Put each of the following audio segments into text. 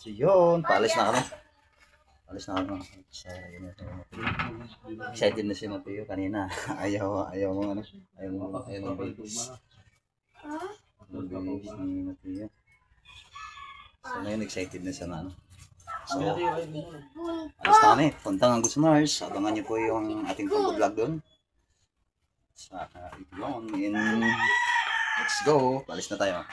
So yun, paalis na kami. Paalis na kami. Excited na si Mateo kanina. Ayaw mo ano. Ayaw mo babies. Babies ni Mateo. So ngayon excited na siya na ano. So, alis na kami. Puntang ang Good Mars. Abangan niyo po yung ating pag-vlog doon. Sa Itlon. Let's go. Paalis na tayo.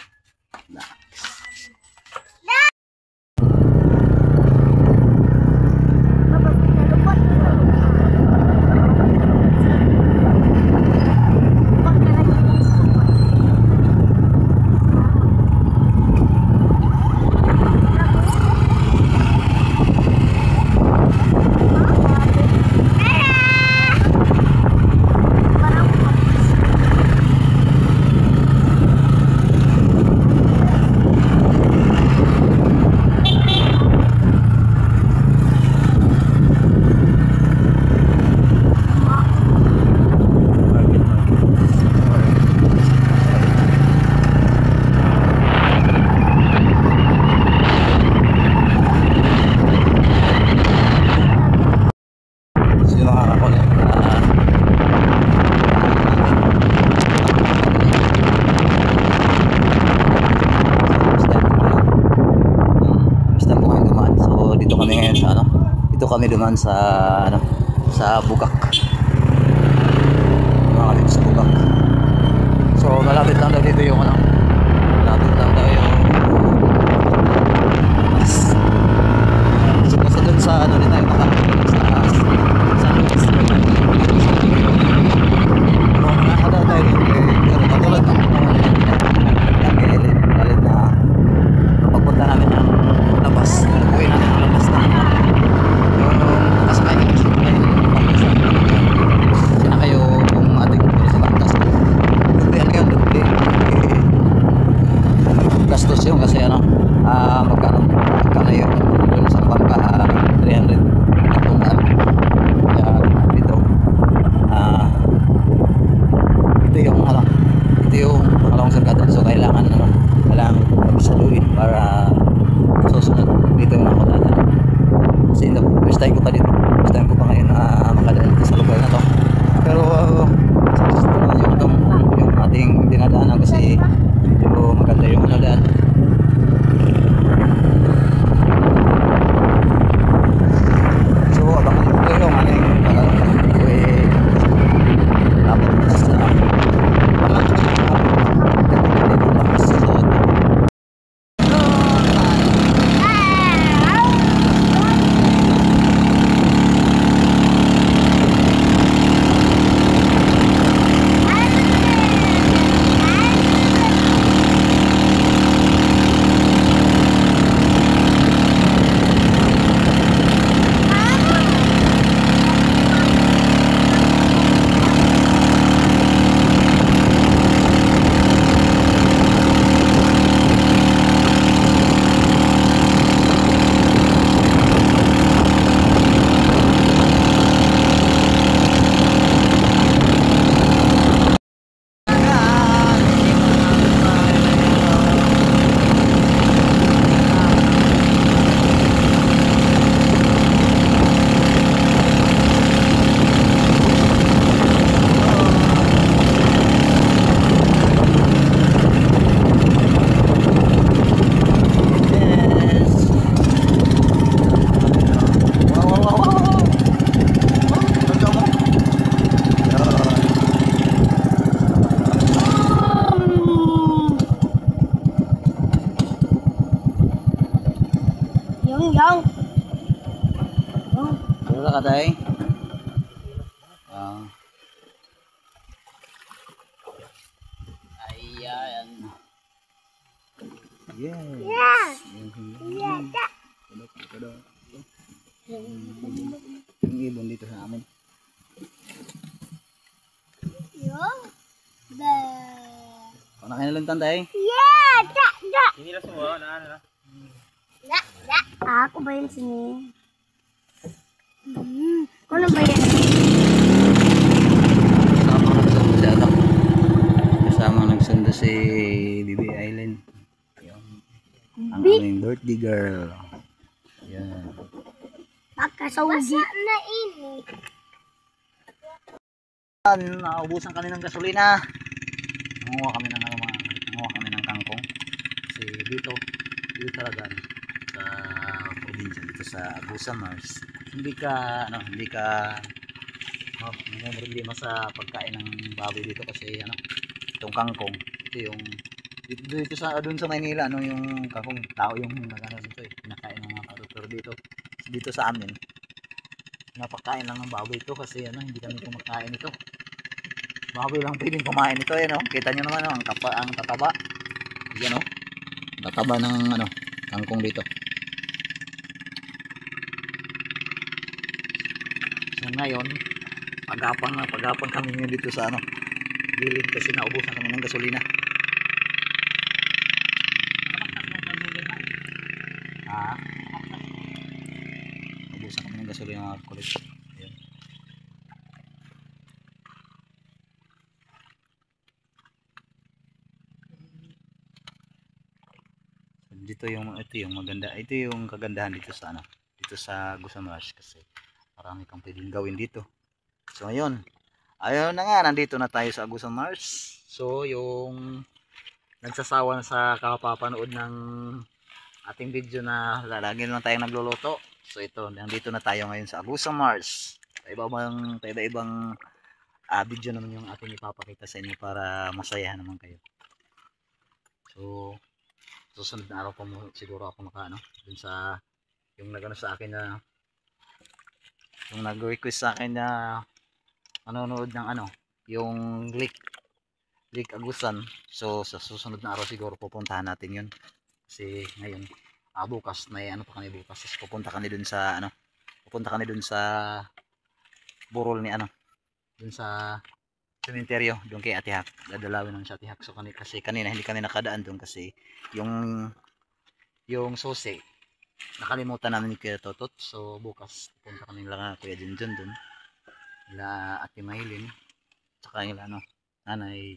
Dito kami duman sa ano, sa Bugak. Mga kami sa Bugak. So malapit lang daw dito yung ano. Malapit lang daw yung so kasi dun sa ano din tayo nakakita sa Luis. Kung nakakita tayo dito pero katulad ng galit na pagpunta namin ng labas. Uwi natin ng labas na gastos yun kasi ano magkano yun dun sa bangka 300 tunggal kaya dito ito yung ano ito yung pangalawang sarkada so kailangan pagsaluin para susunod dito yung ako dati kasi first time ko pa dito first time ko pa ngayon makadaan sa lugar na to pero yung ating dinadaanan kasi medyo maganda yung ano daan. So abangan ko yung ating wala ka tayo ayan yes yung ibon dito sa amin kung nakinalantan tayo ini lah semua na Ako ba yun sini? Ano ba yan? Kasama nagsundo si BB Island. Ang aming birthday girl. Yan. Baka sa uji. Naubusan kami ng gasolina. Nanguha kami ng nanguha kami ng kangkong. Kasi dito talaga sa probinsya dito sa Agusan Mars. Hindi ka problema sa pagkain ng baboy dito kasi itong kangkong ito yung dito sa doon sa Maynila yung kangkong tao yung nagano dito pinakain ng mga tao, pero dito sa amin napakain lang ng baboy ito kasi hindi kami kumakain ito. Baboy lang pwedeng kumain ito kita nyo naman ang tataba yan tataba ng kangkong dito. So ngayon pagapang kami ngayon dito sa gilid kasi naubusan kami ng gasolina. Naubusan kami ng gasolina mga kulit. Ayan. Ito yung maganda, ito yung kagandahan dito sa Agusan Mars kasi marami kang pwedeng gawin dito. So ayun na nga, nandito na tayo sa Agusan Mars. So yung nagsasawa na sa kapapanood ng ating video na lagi lang tayong nagluluto. So ito, nandito na tayo ngayon sa Agusan Mars. Iba-ibang video naman yung ating ipapakita sa inyo para masayahan naman kayo. So susunod na araw pa mo siguro ako dun sa yung nagano sa akin na yung nag-request sa akin na manonood ng yung Lake Agusan. So sa susunod na araw siguro pupuntahan natin yun kasi ngayon bukas may pa kami bukas. Pupunta kami dun sa burol ni dun sa sementeryo doon kay Ate Hak. Dadalawin ng si Ate Hak. So kasi kanina hindi kami nakadaan doon kasi yung susi nakalimutan namin ni Kuya Totot. So bukas pupunta kami lang Kuya Junjun doon. Ila Ate Maylin tsaka ila Nanay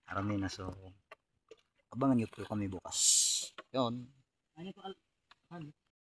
Aramina. So abangan niyo po kami bukas. Yun.